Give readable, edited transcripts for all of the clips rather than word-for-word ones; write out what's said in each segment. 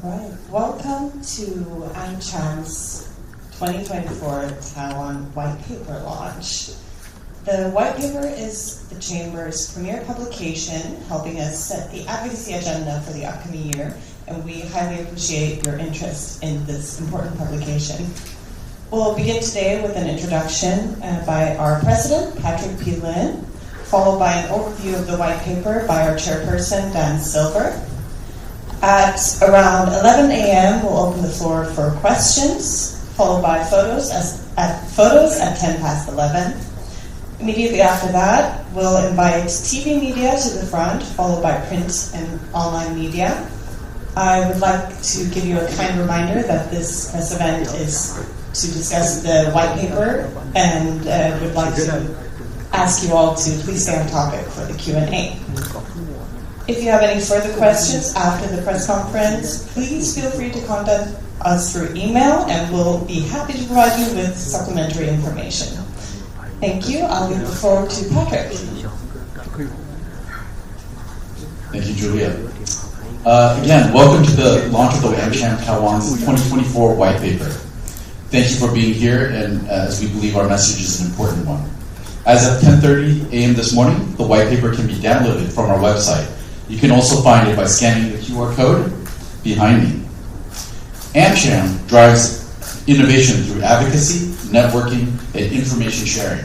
All right, welcome to AmCham's 2024 Taiwan White Paper launch. The White Paper is the Chamber's premier publication, helping us set the advocacy agenda for the upcoming year, and we highly appreciate your interest in this important publication. We'll begin today with an introduction by our president, Patrick P. Lin, followed by an overview of the White Paper by our chairperson, Dan Silver. At around 11 a.m., we'll open the floor for questions, followed by photos at 10 past 11. Immediately after that, we'll invite TV media to the front, followed by print and online media. I would like to give you a kind reminder that this press event is to discuss the White Paper, and would like to ask you all to please stay on topic for the Q&A. If you have any further questions after the press conference, please feel free to contact us through email, and we'll be happy to provide you with supplementary information. Thank you. I'll give the floor to Patrick. Thank you, Julia. Again, welcome to the launch of the AmCham Taiwan's 2024 White Paper. Thank you for being here, and as we believe our message is an important one. As of 10:30 a.m. this morning, the White Paper can be downloaded from our website. You can also find it by scanning the QR code behind me. AmCham drives innovation through advocacy, networking, and information sharing.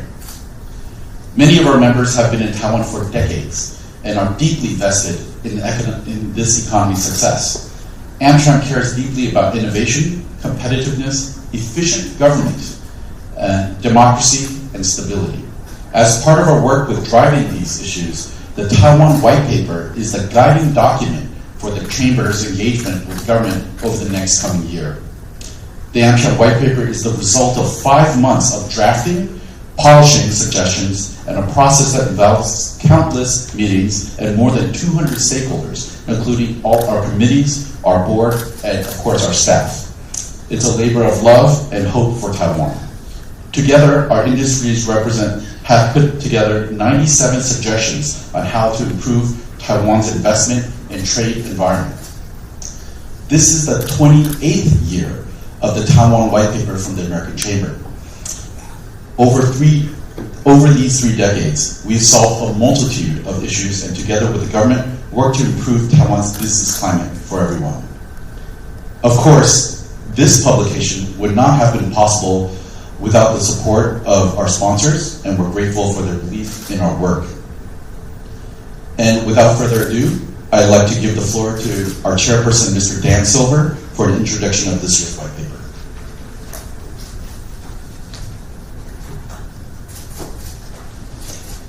Many of our members have been in Taiwan for decades and are deeply vested in this economy's success. AmCham cares deeply about innovation, competitiveness, efficient government, democracy, and stability. As part of our work with driving these issues, the Taiwan White Paper is the guiding document for the Chamber's engagement with government over the next coming year. The AmCham White Paper is the result of 5 months of drafting, polishing suggestions, and a process that involves countless meetings and more than 200 stakeholders, including all our committees, our board, and of course our staff. It's a labor of love and hope for Taiwan. Together, our industries have put together 97 suggestions on how to improve Taiwan's investment and trade environment. This is the 28th year of the Taiwan White Paper from the American Chamber. Over these 3 decades, we've solved a multitude of issues, and together with the government, worked to improve Taiwan's business climate for everyone. Of course, this publication would not have been possible without the support of our sponsors, and we're grateful for their belief in our work. And without further ado, I'd like to give the floor to our chairperson, Mr. Dan Silver, for an introduction of this year's White Paper.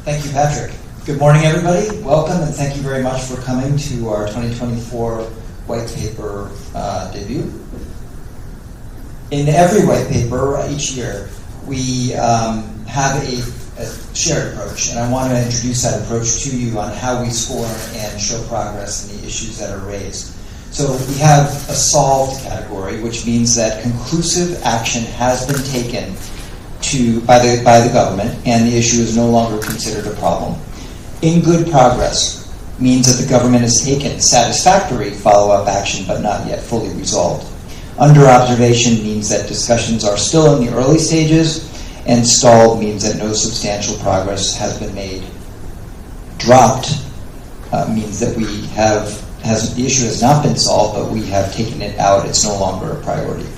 Thank you, Patrick. Good morning, everybody. Welcome, and thank you very much for coming to our 2024 White Paper debut. In every White Paper each year, we have a shared approach, and I want to introduce that approach to you on how we score and show progress in the issues that are raised. So we have a solved category, which means that conclusive action has been taken by the government, and the issue is no longer considered a problem. In good progress means that the government has taken satisfactory follow-up action, but not yet fully resolved. Under observation means that discussions are still in the early stages, and stalled means that no substantial progress has been made. Dropped means that the issue has not been solved, but we have taken it out. It's no longer a priority.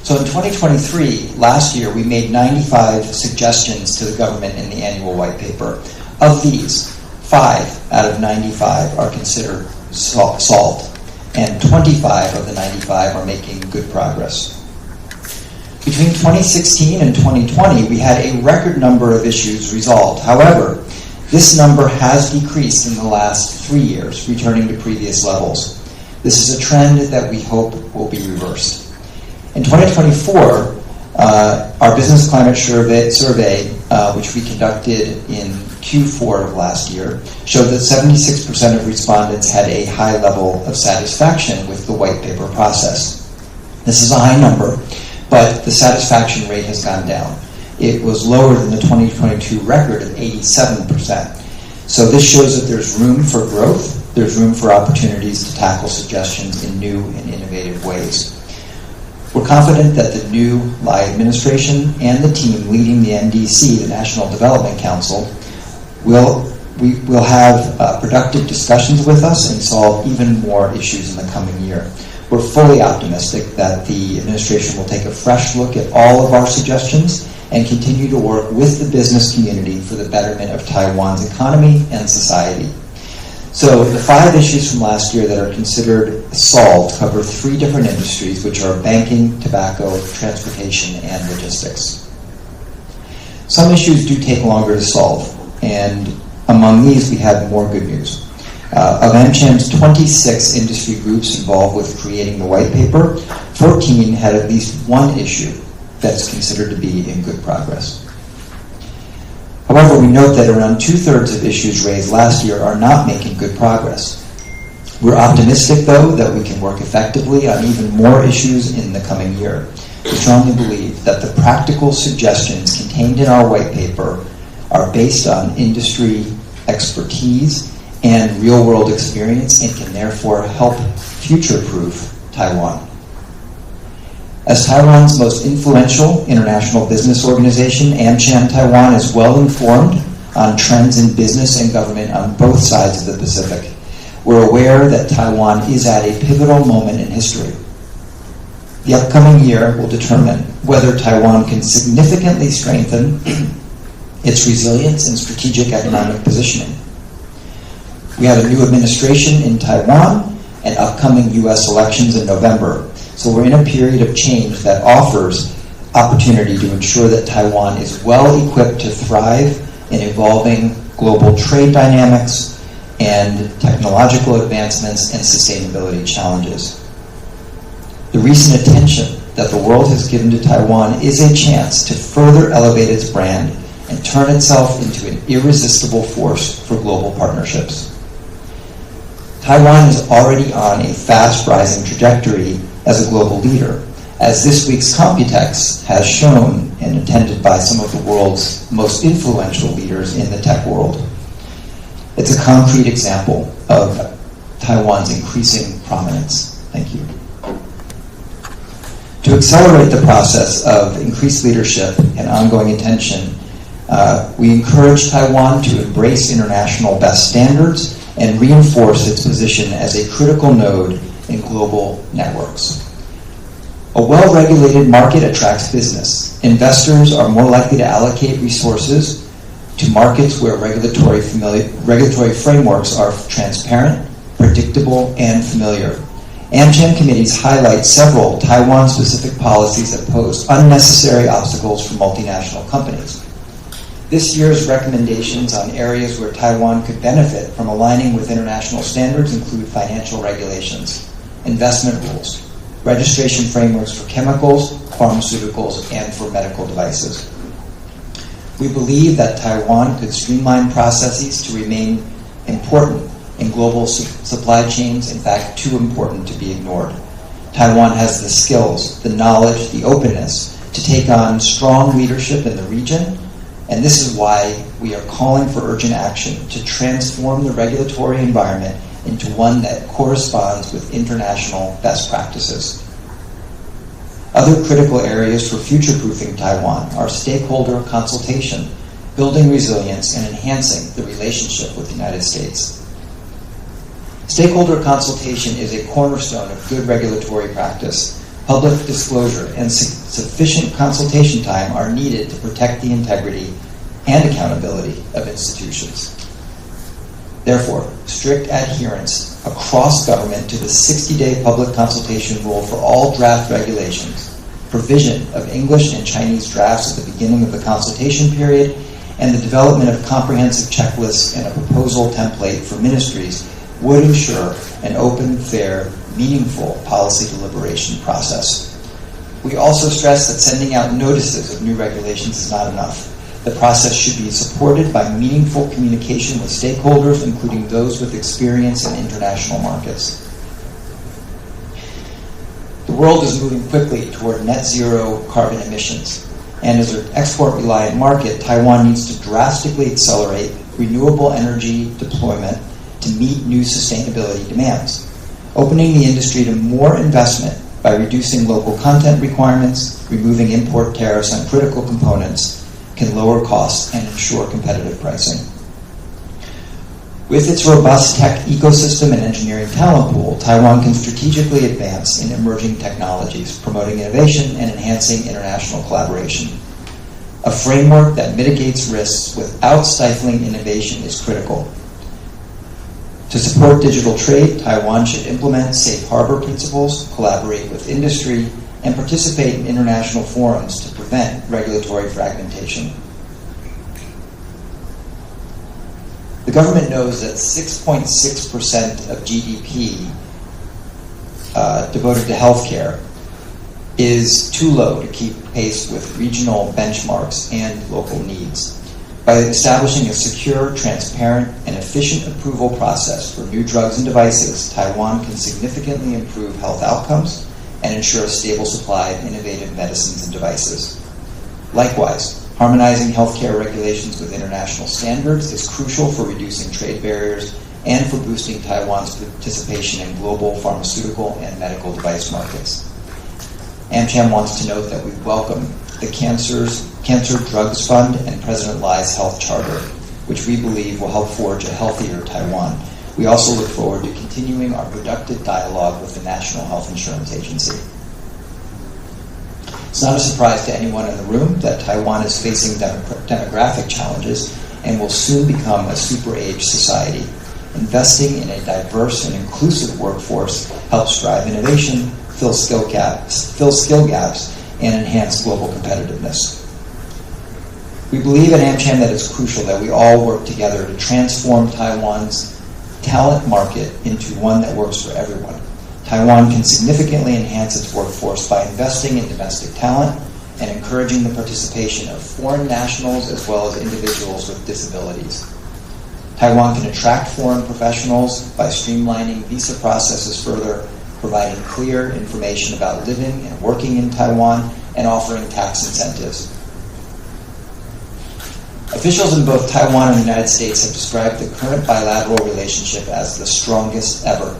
So in 2023, last year, we made 95 suggestions to the government in the annual White Paper. Of these, 5 out of 95 are considered solved, and 25 of the 95 are making good progress. Between 2016 and 2020, we had a record number of issues resolved. However, this number has decreased in the last 3 years, returning to previous levels. This is a trend that we hope will be reversed. In 2024, our business climate survey, which we conducted in Q4 of last year, showed that 76% of respondents had a high level of satisfaction with the White Paper process. This is a high number, but the satisfaction rate has gone down. It was lower than the 2022 record of 87%. So this shows that there's room for growth. there's room for opportunities to tackle suggestions in new and innovative ways. We're confident that the new Lai administration and the team leading the NDC, the National Development Council, will have productive discussions with us and solve even more issues in the coming year. We're fully optimistic that the administration will take a fresh look at all of our suggestions and continue to work with the business community for the betterment of Taiwan's economy and society. So the 5 issues from last year that are considered solved cover 3 different industries, which are banking, tobacco, transportation, and logistics. Some issues do take longer to solve, and among these we have more good news. Of AmCham's 26 industry groups involved with creating the white paper, 14 had at least one issue that's considered to be in good progress. However, we note that around 2/3 of issues raised last year are not making good progress. We're optimistic, though, that we can work effectively on even more issues in the coming year. We strongly believe that the practical suggestions contained in our white paper are based on industry expertise and real-world experience and can therefore help future-proof Taiwan. As Taiwan's most influential international business organization, AmCham Taiwan is well informed on trends in business and government on both sides of the Pacific. We're aware that Taiwan is at a pivotal moment in history. The upcoming year will determine whether Taiwan can significantly strengthen its resilience and strategic economic positioning. We have a new administration in Taiwan and upcoming U.S. elections in November. So we're in a period of change that offers opportunity to ensure that Taiwan is well equipped to thrive in evolving global trade dynamics and technological advancements and sustainability challenges. The recent attention that the world has given to Taiwan is a chance to further elevate its brand and turn itself into an irresistible force for global partnerships. Taiwan is already on a fast rising trajectory as a global leader, as this week's Computex has shown and attended by some of the world's most influential leaders in the tech world. It's a concrete example of Taiwan's increasing prominence. Thank you. To accelerate the process of increased leadership and ongoing attention, we encourage Taiwan to embrace international best standards and reinforce its position as a critical node in global networks. A well-regulated market attracts business. Investors are more likely to allocate resources to markets where regulatory frameworks are transparent, predictable, and familiar. AmCham committees highlight several Taiwan-specific policies that pose unnecessary obstacles for multinational companies. This year's recommendations on areas where Taiwan could benefit from aligning with international standards include financial regulations, investment rules, registration frameworks for chemicals, pharmaceuticals, and for medical devices. We believe that Taiwan could streamline processes to remain important in global supply chains, in fact, too important to be ignored. Taiwan has the skills, the knowledge, the openness to take on strong leadership in the region, and this is why we are calling for urgent action to transform the regulatory environment into one that corresponds with international best practices. Other critical areas for future-proofing Taiwan are stakeholder consultation, building resilience, and enhancing the relationship with the United States. Stakeholder consultation is a cornerstone of good regulatory practice. Public disclosure and sufficient consultation time are needed to protect the integrity and accountability of institutions. Therefore, strict adherence across government to the 60-day public consultation rule for all draft regulations, provision of English and Chinese drafts at the beginning of the consultation period, and the development of comprehensive checklists and a proposal template for ministries would ensure an open, fair, meaningful policy deliberation process. We also stress that sending out notices of new regulations is not enough. The process should be supported by meaningful communication with stakeholders, including those with experience in international markets. The world is moving quickly toward net zero carbon emissions, and as an export-reliant market, Taiwan needs to drastically accelerate renewable energy deployment to meet new sustainability demands. Opening the industry to more investment by reducing local content requirements, removing import tariffs on critical components, can lower costs and ensure competitive pricing. With its robust tech ecosystem and engineering talent pool, Taiwan can strategically advance in emerging technologies, promoting innovation and enhancing international collaboration. A framework that mitigates risks without stifling innovation is critical. To support digital trade, Taiwan should implement safe harbor principles, collaborate with industry, and participate in international forums to prevent regulatory fragmentation. The government knows that 6.6% of GDP devoted to healthcare is too low to keep pace with regional benchmarks and local needs. By establishing a secure, transparent, and efficient approval process for new drugs and devices, Taiwan can significantly improve health outcomes and ensure a stable supply of innovative medicines and devices. Likewise, harmonizing healthcare regulations with international standards is crucial for reducing trade barriers and for boosting Taiwan's participation in global pharmaceutical and medical device markets. AmCham wants to note that we welcome the Cancer Drugs Fund and President Lai's Health Charter, which we believe will help forge a healthier Taiwan. We also look forward to continuing our productive dialogue with the National Health Insurance Agency. It's not a surprise to anyone in the room that Taiwan is facing demographic challenges and will soon become a super-age society. Investing in a diverse and inclusive workforce helps drive innovation, fill skill gaps, and enhance global competitiveness. We believe at AmCham that it's crucial that we all work together to transform Taiwan's talent market into one that works for everyone. Taiwan can significantly enhance its workforce by investing in domestic talent and encouraging the participation of foreign nationals as well as individuals with disabilities. Taiwan can attract foreign professionals by streamlining visa processes further, providing clear information about living and working in Taiwan, and offering tax incentives. Officials in both Taiwan and the United States have described the current bilateral relationship as the strongest ever.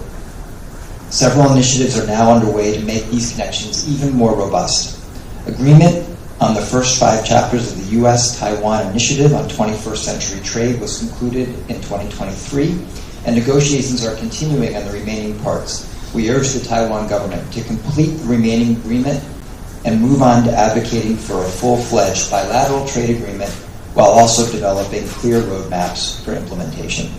Several initiatives are now underway to make these connections even more robust. Agreement on the first 5 chapters of the U.S.-Taiwan Initiative on 21st Century Trade was concluded in 2023, and negotiations are continuing on the remaining parts. We urge the Taiwan government to complete the remaining agreement and move on to advocating for a full-fledged bilateral trade agreement while also developing clear roadmaps for implementation.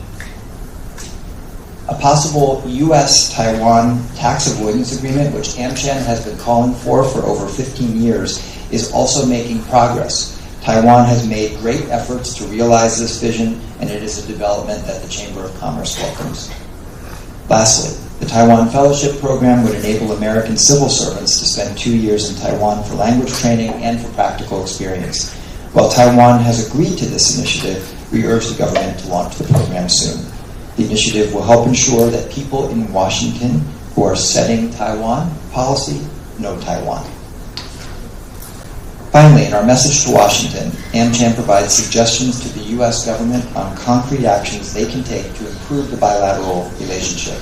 A possible U.S.-Taiwan tax avoidance agreement, which AmCham has been calling for over 15 years, is also making progress. Taiwan has made great efforts to realize this vision, and it is a development that the Chamber of Commerce welcomes. Lastly, the Taiwan Fellowship Program would enable American civil servants to spend 2 years in Taiwan for language training and for practical experience. While Taiwan has agreed to this initiative, we urge the government to launch the program soon. The initiative will help ensure that people in Washington who are setting Taiwan policy know Taiwan. Finally, in our message to Washington, AmCham provides suggestions to the U.S. government on concrete actions they can take to improve the bilateral relationship.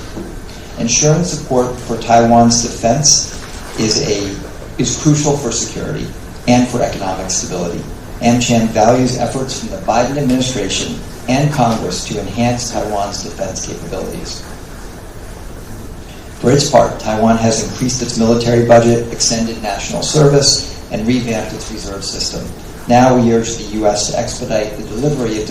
Ensuring support for Taiwan's defense is crucial for security and for economic stability. AmCham values efforts from the Biden administration and Congress to enhance Taiwan's defense capabilities. For its part, Taiwan has increased its military budget, extended national service, and revamped its reserve system. Now we urge the U.S. to expedite the delivery of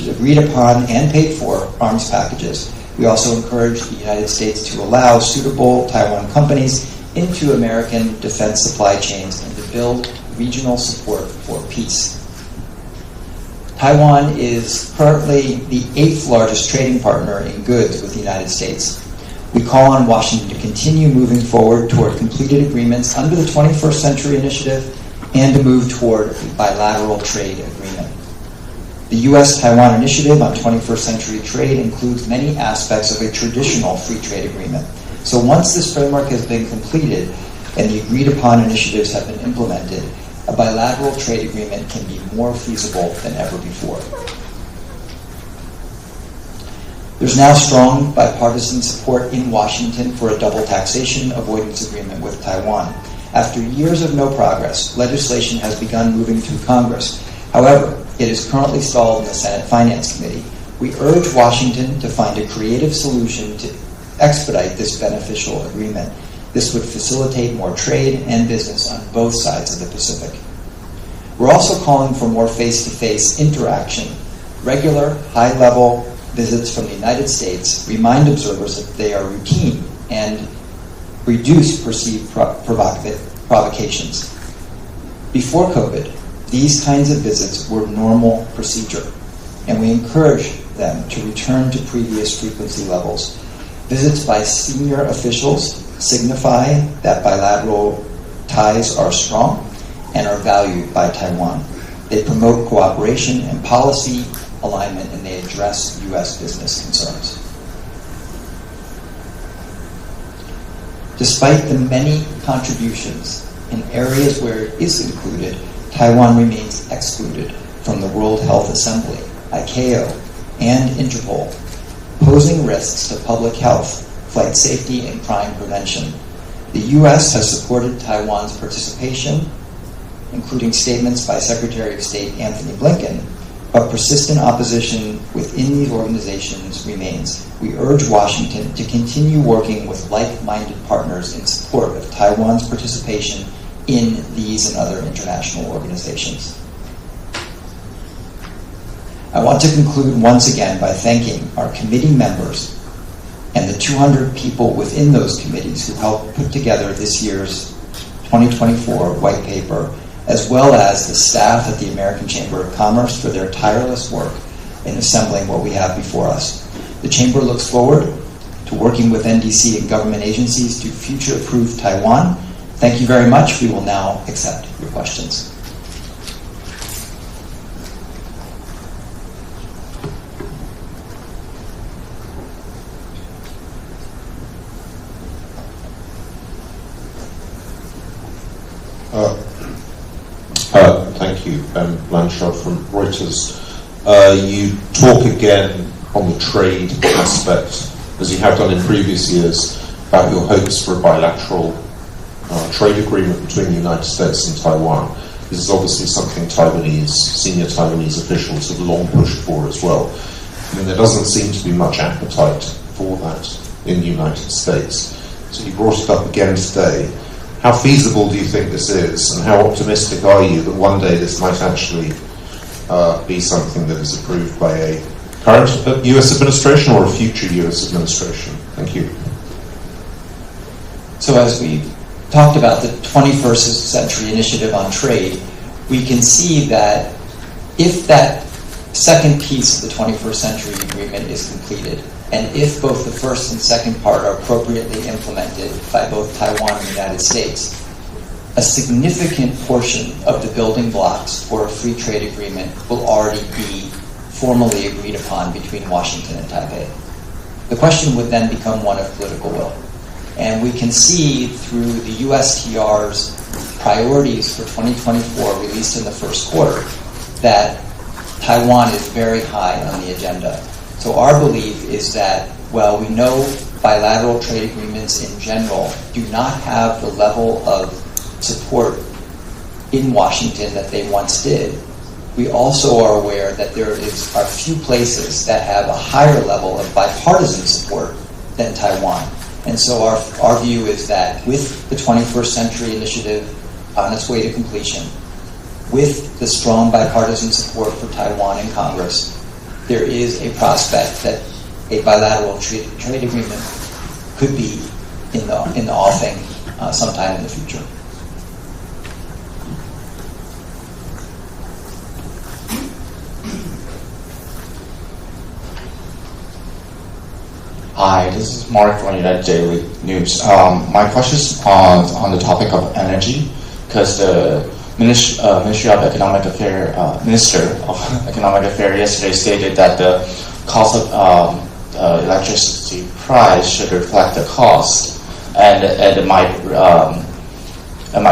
agreed upon and paid for arms packages. We also encourage the United States to allow suitable Taiwan companies into American defense supply chains and to build regional support for peace. Taiwan is currently the 8th largest trading partner in goods with the United States. We call on Washington to continue moving forward toward completed agreements under the 21st Century Initiative and to move toward a bilateral trade agreement. The U.S.-Taiwan Initiative on 21st Century Trade includes many aspects of a traditional free trade agreement. So once this framework has been completed and the agreed-upon initiatives have been implemented, a bilateral trade agreement can be more feasible than ever before. There's now strong bipartisan support in Washington for a double taxation avoidance agreement with Taiwan. After years of no progress, legislation has begun moving through Congress. However, it is currently stalled in the Senate Finance Committee. We urge Washington to find a creative solution to expedite this beneficial agreement. This would facilitate more trade and business on both sides of the Pacific. We're also calling for more face-to-face interaction. Regular, high-level visits from the United States remind observers that they are routine and reduce perceived provocations. Before COVID, these kinds of visits were normal procedure, and we encourage them to return to previous frequency levels. Visits by senior officials signify that bilateral ties are strong and are valued by Taiwan. They promote cooperation and policy alignment, and they address U.S. business concerns. Despite the many contributions in areas where it is included, Taiwan remains excluded from the World Health Assembly, ICAO, and Interpol, posing risks to public health, flight safety, and crime prevention. The U.S. has supported Taiwan's participation, including statements by Secretary of State Anthony Blinken, but persistent opposition within these organizations remains. We urge Washington to continue working with like-minded partners in support of Taiwan's participation in these and other international organizations. I want to conclude once again by thanking our committee members and the 200 people within those committees who helped put together this year's 2024 white paper, as well as the staff at the American Chamber of Commerce for their tireless work in assembling what we have before us. The Chamber looks forward to working with NDC and government agencies to future-proof Taiwan. Thank you very much. We will now accept your questions. Thank you, Ben Blanchard from Reuters. You talk again on the trade aspect, as you have done in previous years, about your hopes for a bilateral trade agreement between the United States and Taiwan. This is obviously something senior Taiwanese officials have long pushed for as well. I mean, there doesn't seem to be much appetite for that in the United States. So you brought it up again today. How feasible do you think this is, and how optimistic are you that one day this might actually be something that is approved by a current U.S. administration or a future U.S. administration? Thank you. So as we talked about the 21st Century Initiative on Trade, we can see that if that second piece of the 21st Century Agreement is completed, and if both the first and second part are appropriately implemented by both Taiwan and the United States, a significant portion of the building blocks for a free trade agreement will already be formally agreed upon between Washington and Taipei. The question would then become one of political will. And we can see through the USTR's priorities for 2024 released in the first quarter that Taiwan is very high on the agenda. So our belief is that, while we know bilateral trade agreements in general do not have the level of support in Washington that they once did, we also are aware that there are few places that have a higher level of bipartisan support than Taiwan. And so our view is that with the 21st Century Initiative on its way to completion, with the strong bipartisan support for Taiwan in Congress, there is a prospect that a bilateral trade agreement could be in the offing sometime in the future. Hi, this is Mark from United Daily News. My question is on the topic of energy, because the Minister of Economic Affairs yesterday stated that the cost of electricity price should reflect the cost, and it might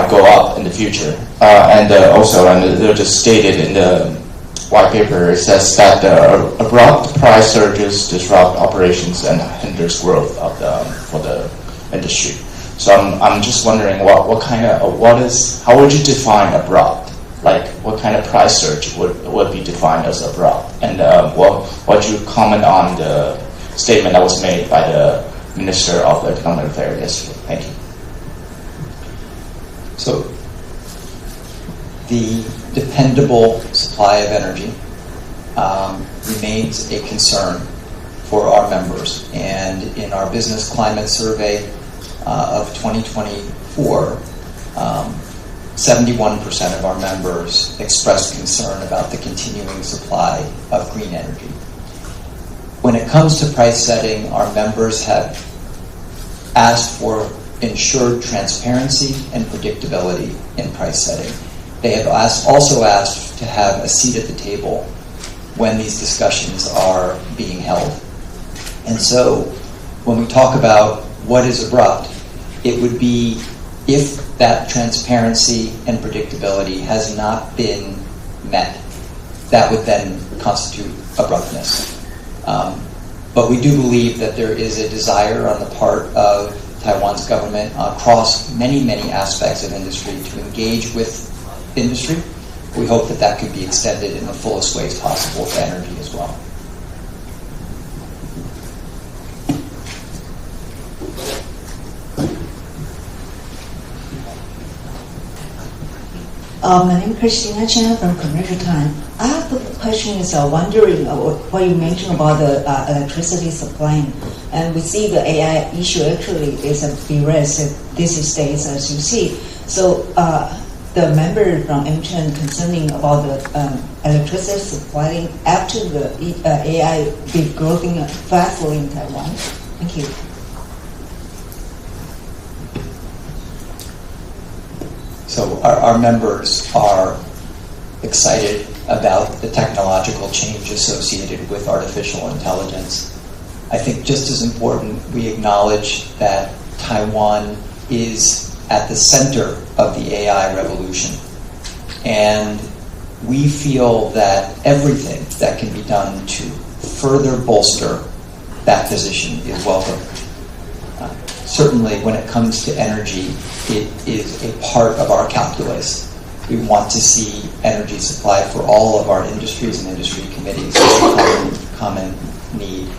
go up in the future. And they just stated in the white paper says that the abrupt price surges disrupt operations and hinders growth of for the industry. So I'm just wondering how would you define abrupt? Like what kind of price surge would be defined as abrupt? And what would you comment on the statement that was made by the Minister of Economic Affairs yesterday? Thank you. So the dependable supply of energy remains a concern for our members. And in our business climate survey of 2024, 71% of our members expressed concern about the continuing supply of green energy. When it comes to price setting, our members have asked for ensured transparency and predictability in price setting. They have also asked to have a seat at the table when these discussions are being held. And so when we talk about what is abrupt, it would be if that transparency and predictability has not been met. That would then constitute abruptness. But we do believe that there is a desire on the part of Taiwan's government across many, many aspects of industry to engage with industry. We hope that that could be extended in the fullest ways possible to energy as well. My name is Christina Chen from Commercial Time. I have a question. Wondering what you mentioned about the electricity supply, and we see the AI issue actually is a big risk these days, as you see. So the member from MCHEN concerning about the electricity supply after the AI be growing fastly in Taiwan. Thank you. So our members are excited about the technological change associated with artificial intelligence. I think just as important, we acknowledge that Taiwan is at the center of the AI revolution. And we feel that everything that can be done to further bolster that position is welcome. Certainly when it comes to energy, it is a part of our calculus. We want to see energy supply for all of our industries and industry committees as a common need.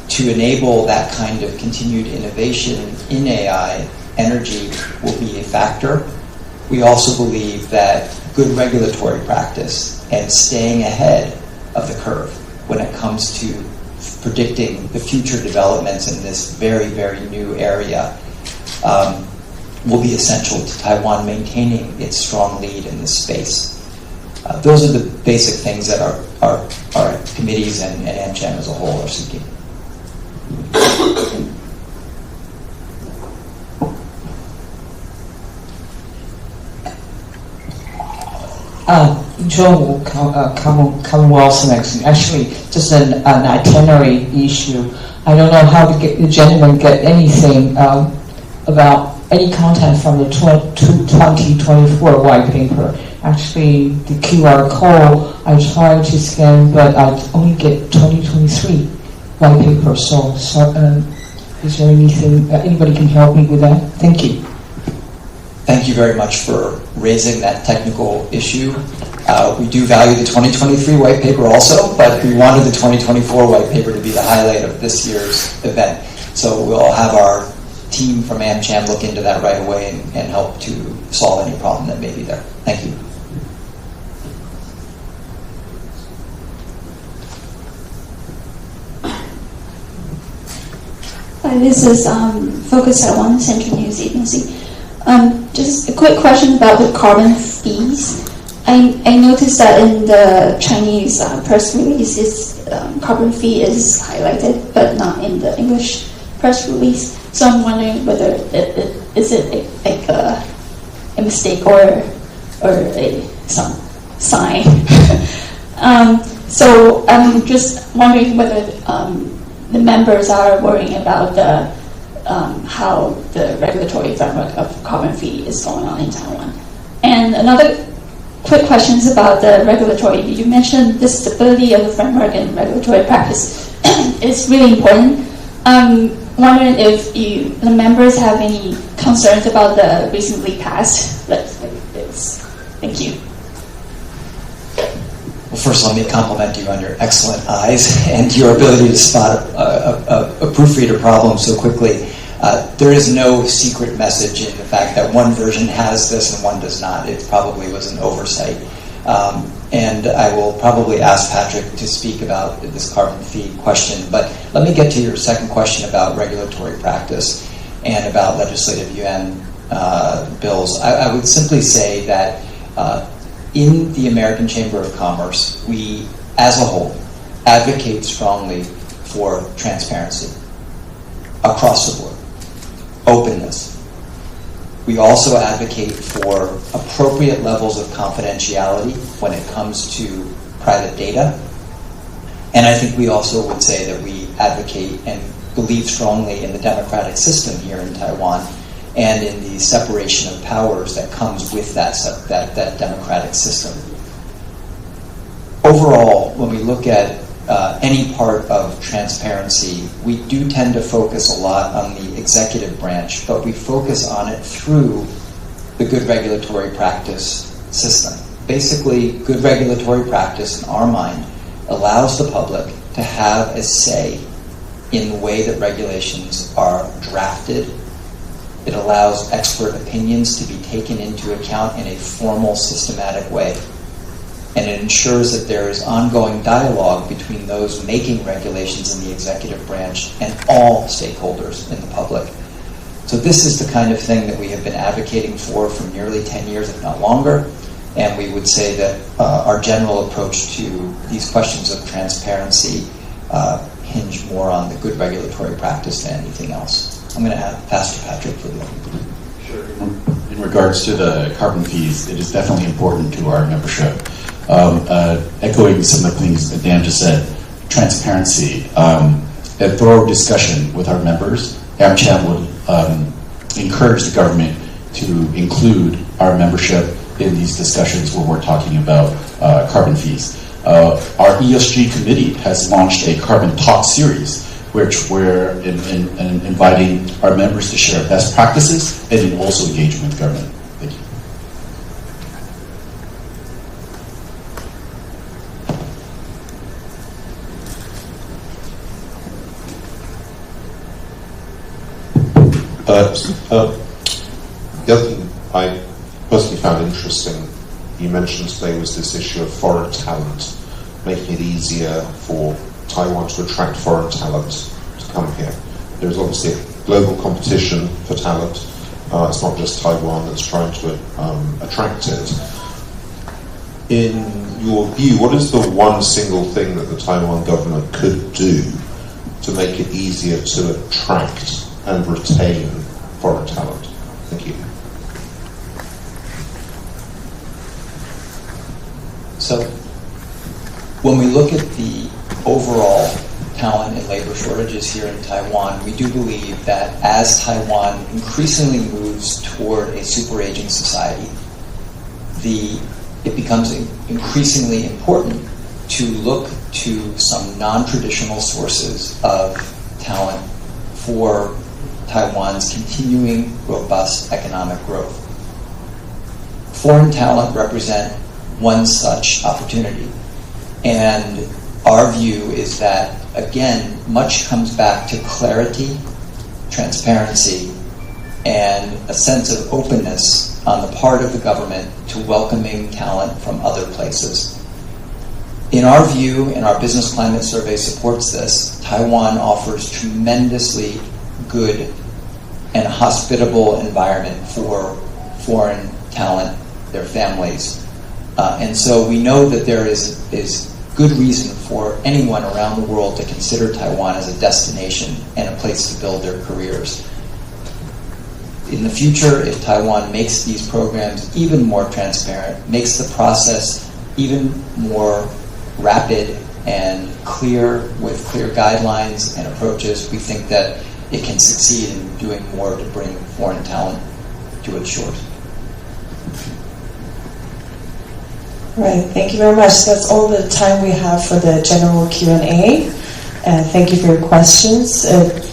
To enable that kind of continued innovation in AI, energy will be a factor. We also believe that good regulatory practice and staying ahead of the curve when it comes to predicting the future developments in this very, very new area will be essential to Taiwan maintaining its strong lead in this space. Those are the basic things that our committees and AmCham as a whole are seeking. Joe Commonwealth Next. Actually, just an itinerary issue. I don't know how the gentleman get anything about any content from the 2024 white paper. Actually, the QR code I tried to scan, but I only get 2023 white paper. So is there anything anybody can help me with that? Thank you. Thank you very much for raising that technical issue. We do value the 2023 white paper also, but we wanted the 2024 white paper to be the highlight of this year's event. So we'll have our team from AmCham look into that right away and help to solve any problem that may be there. Thank you. Hi, this is Focus Taiwan Central News Agency. Just a quick question about the carbon fees. I noticed that in the Chinese press release, carbon fee is highlighted, but not in the English press release. So I'm wondering whether is it like a mistake or some sign. So I'm just wondering whether the members are worrying about how the regulatory framework of carbon fee is going on in Taiwan. And another quick questions about the regulatory. You mentioned the stability of the framework and regulatory practice is really important. Wondering if the members have any concerns about the recently passed legislatives. Thank you. Well, first, let me compliment you on your excellent eyes and your ability to spot a proofreader problem so quickly. There is no secret message in the fact that one version has this and one does not. It probably was an oversight. And I will probably ask Patrick to speak about this carbon fee question. But let me get to your second question about regulatory practice and about legislative UN bills. I would simply say that in the American Chamber of Commerce, we, as a whole, advocate strongly for transparency across the board. Openness. We also advocate for appropriate levels of confidentiality when it comes to private data. And I think we also would say that we advocate and believe strongly in the democratic system here in Taiwan and in the separation of powers that comes with that democratic system. Overall, when we look at any part of transparency, we do tend to focus a lot on the executive branch, but we focus on it through the good regulatory practice system. Basically, good regulatory practice, in our mind, allows the public to have a say in the way that regulations are drafted. It allows expert opinions to be taken into account in a formal, systematic way. And it ensures that there is ongoing dialogue between those making regulations in the executive branch and all stakeholders in the public. So this is the kind of thing that we have been advocating for nearly 10 years, if not longer. And we would say that our general approach to these questions of transparency hinge more on the good regulatory practice than anything else. I'm going to pass to Patrick for the other. Sure. In regards to the carbon fees, it is definitely important to our membership. Echoing some of the things that Dan just said, transparency, a thorough discussion with our members. AmCham would encourage the government to include our membership in these discussions where we're talking about carbon fees. Our ESG committee has launched a carbon talk series, which we're inviting our members to share best practices and then also engage with government. Thank you. The other thing I personally found interesting, you mentioned today, was this issue of foreign talent, making it easier for Taiwan to attract foreign talent to come here. There's obviously a global competition for talent. It's not just Taiwan that's trying to attract it. In your view, what is the one single thing that the Taiwan government could do to make it easier to attract and retain foreign talent? Thank you. So, when we look at the overall talent and labor shortages here in Taiwan, we do believe that as Taiwan increasingly moves toward a super aging society, it becomes increasingly important to look to some non-traditional sources of talent for Taiwan's continuing robust economic growth. Foreign talent represent one such opportunity. And our view is that, again, much comes back to clarity, transparency, and a sense of openness on the part of the government to welcoming talent from other places. In our view, and our business climate survey supports this, Taiwan offers tremendously good and hospitable environment for foreign talent, their families. And so we know that there is good reason for anyone around the world to consider Taiwan as a destination and a place to build their careers. In the future, if Taiwan makes these programs even more transparent, makes the process even more rapid and clear with clear guidelines and approaches, we think that it can succeed in doing more to bring foreign talent to its shores. Right, thank you very much. That's all the time we have for the general Q&A. Thank you for your questions.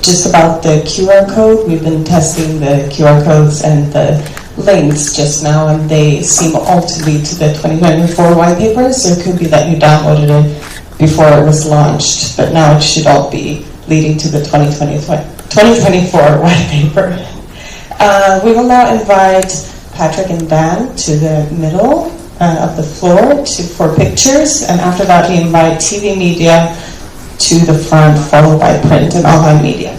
Just about the QR code, we've been testing the QR codes and the links just now, and they seem all to lead to the 2024 white paper. So it could be that you downloaded it before it was launched, but now it should all be leading to the 2024 white paper. We will now invite Patrick and Dan to the middle of the floor for pictures, and after that we invite TV media to the front, followed by print and online media.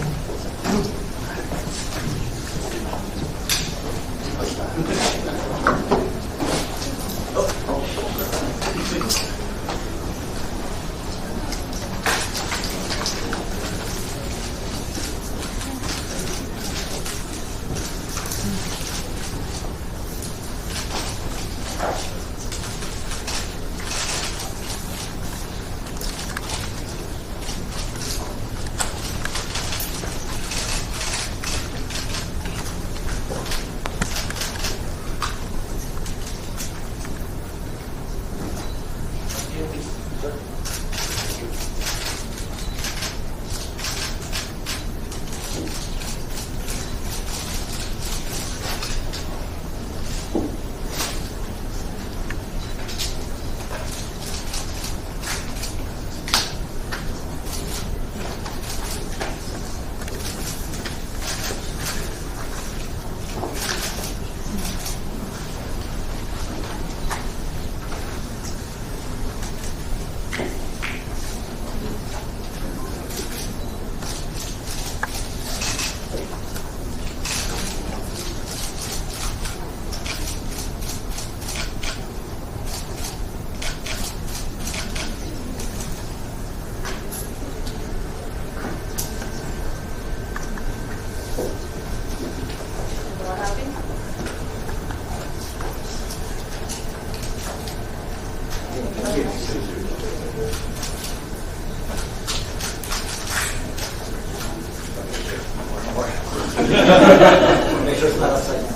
Make sure it's not upside down.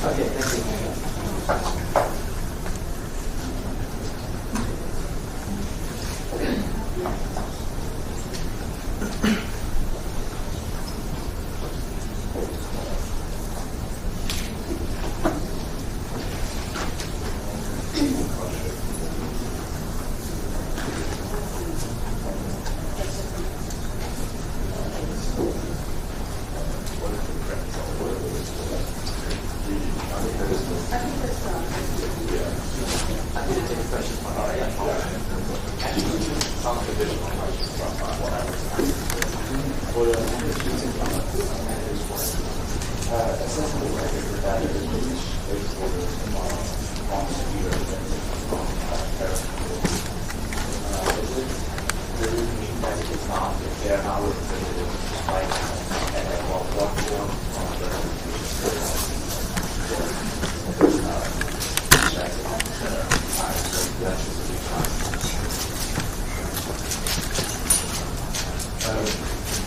Okay, thank you.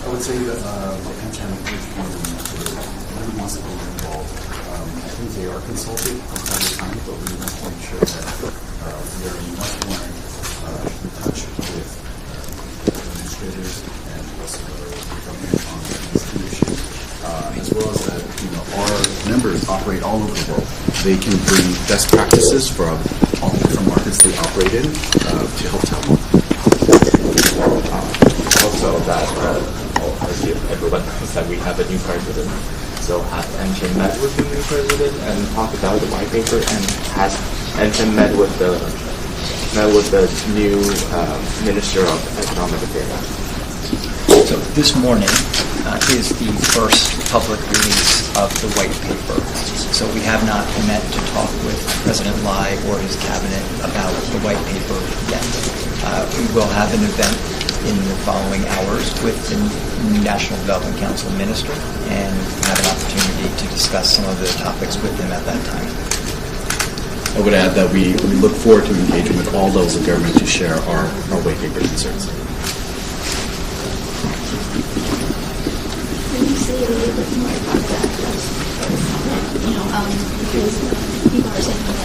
I would say that the Amchan really wants to be involved. I think they are consulted from time to time, but we want to make sure that we are much more in touch with administrators and also the government on these issues, as well as that our members operate all over the world. They can bring best practices from all the different markets they operate in to help Taiwan. Also that everyone knows that we have a new president. So has Amchan met with the new president and talked about the white paper, and has Amchan met with the new Minister of Economic Affairs? So this morning is the first public release of the white paper. So we have not met to talk with President Lai or his cabinet about the white paper yet. We will have an event in the following hours with the new National Development Council Minister and have an opportunity to discuss some of the topics with him at that time. I would add that we look forward to engaging with all levels of government to share our white paper concerns. Can you say a little bit more about that? because people are saying that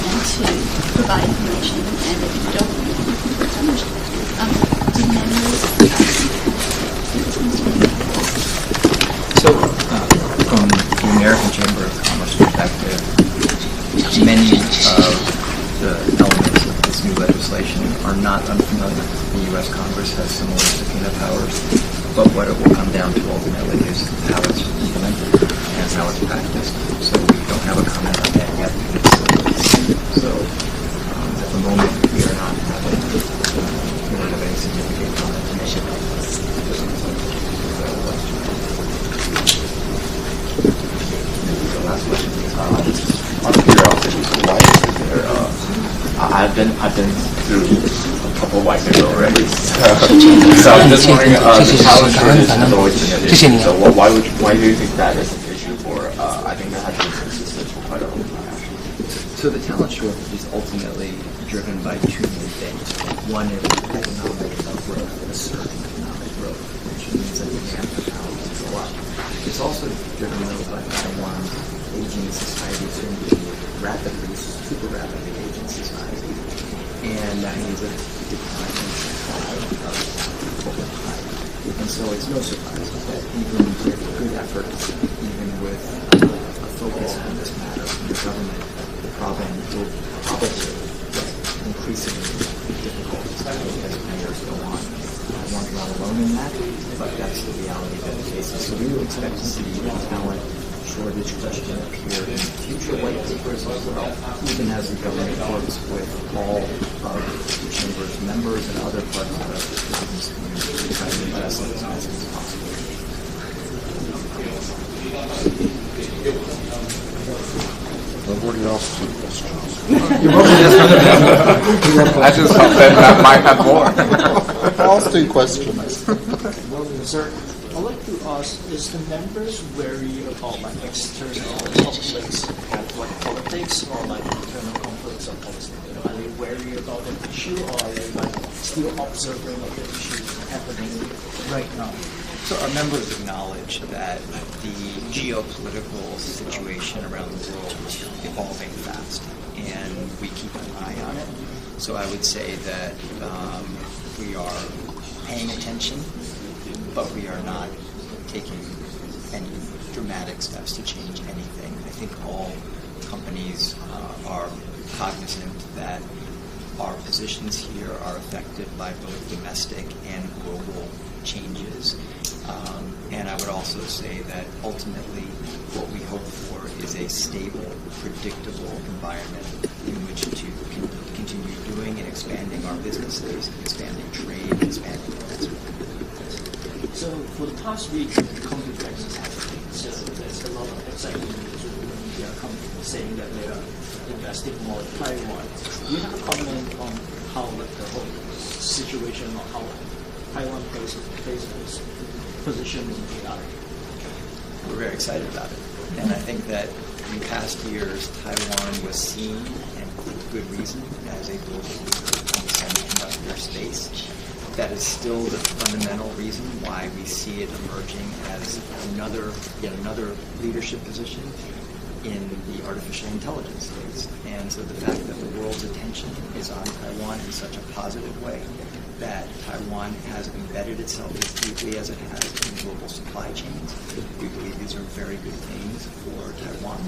and to provide information, and if you don't, do members So, from the American Chamber of Commerce perspective, many of the elements of this new legislation are not unfamiliar. The U.S. Congress has similar subpoena powers, but what it will come down to ultimately is how it's implemented and how it's practiced. So we don't have a comment on that yet. So at the moment, we are not having any significant comment to make about this. The last question is on curiosity, why is there? I've been through a couple of white papers already, so I'm just wondering. The talent shortage has always been an issue. So why do you think that is an issue for? I think that has been consistent for quite a long time. So the talent shortage is ultimately driven by two main things. One is economic growth, a certain economic growth, which means that demand for talent is a lot. It's also driven by Taiwan's aging society, soon to be rapidly, super rapidly aging society. And that means a declining supply of corporate time. And so it's no surprise that even with good efforts, even with a focus on this matter from the government, the problem will probably get increasingly difficult as years go on. Taiwan's not alone in that, but that's the reality that it faces. So we would expect to see talent shortage question appear in future white papers as well, even as the government works with all of the Chamber's members and other parts of the business community to try to address it as best as possible. I've already asked two questions. I just hope that I might have more. Ask two questions. Sir, I'd like to ask, is the members wary about like external conflicts of like politics or like internal conflicts of policy? Are they wary about the issue, or are they like still observing of the issue happening right now? So our members acknowledge that the geopolitical situation around the world is evolving fast, and we keep an eye on it. So I would say that we are paying attention, but we are not taking any dramatic steps to change anything. I think all companies are cognizant that our positions here are affected by both domestic and global changes. And I would also say that ultimately what we hope for is a stable, predictable environment in which to continue doing and expanding our businesses, expanding trade, expanding investment. So for the past week, the Computex is happening. So there's a lot of excitement news with media saying that they are investing more in Taiwan. Do you have a comment on how like the whole situation or how Taiwan plays its position in AI? We're very excited about it. And I think that in past years, Taiwan was seen, and for good reason, as a global leader in the semiconductor space. That is still the fundamental reason why we see it emerging as yet another leadership position in the artificial intelligence space. And so the fact that the world's attention is on Taiwan in such a positive way, that Taiwan has embedded itself as deeply as it has in global supply chains, we believe these are very good things for Taiwan,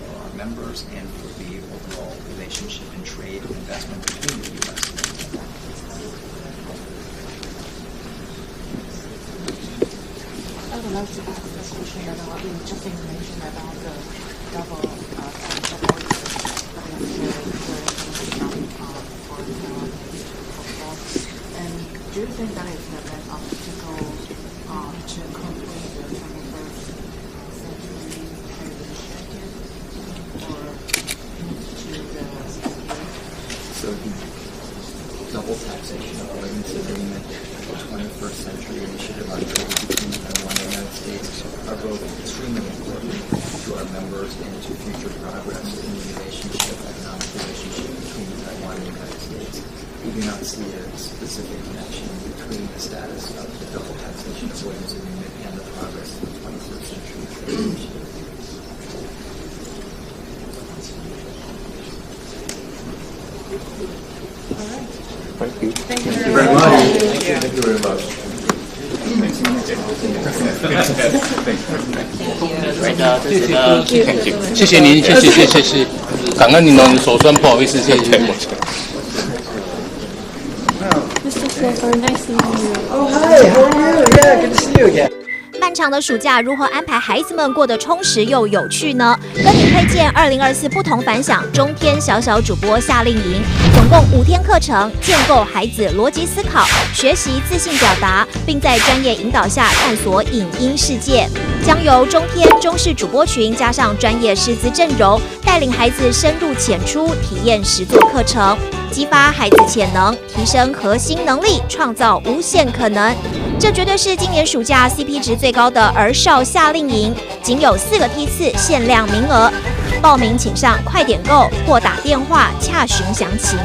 for our members, and for the overall relationship and trade and investment between the U.S. and Taiwan. I would like to ask a question about just information about the double and do you think that is an obstacle to complete the 21st century trade initiative or to the So the double taxation avoidance agreement, the 21st century initiative on trade between Taiwan and the United States are both extremely important to our members and to future progress in the economic relationship between Taiwan and the United States. we do not see a specific connection between the status of the double taxation avoidance agreement and the progress of the 21st century trade initiative. Thank you. Thank you very much. Thank you very much. 谢谢您，谢谢，感恩您的手酸，不好意思，谢谢。Mr. Clifford, nice to meet you. Oh, hi, how are you? Yeah, good to see you again. 漫长的暑假如何安排孩子们过得充实又有趣呢？跟你推荐2024不同凡响中天小小主播夏令营，总共5天课程，建构孩子逻辑思考，学习自信表达，并在专业引导下探索影音世界。将由中天中视主播群加上专业师资阵容，带领孩子深入浅出体验实作课程，激发孩子潜能，提升核心能力，创造无限可能。这绝对是今年暑假 CP 值最高的儿少夏令营，仅有4个梯次，限量名额。报名请上快点购或打电话洽询详情。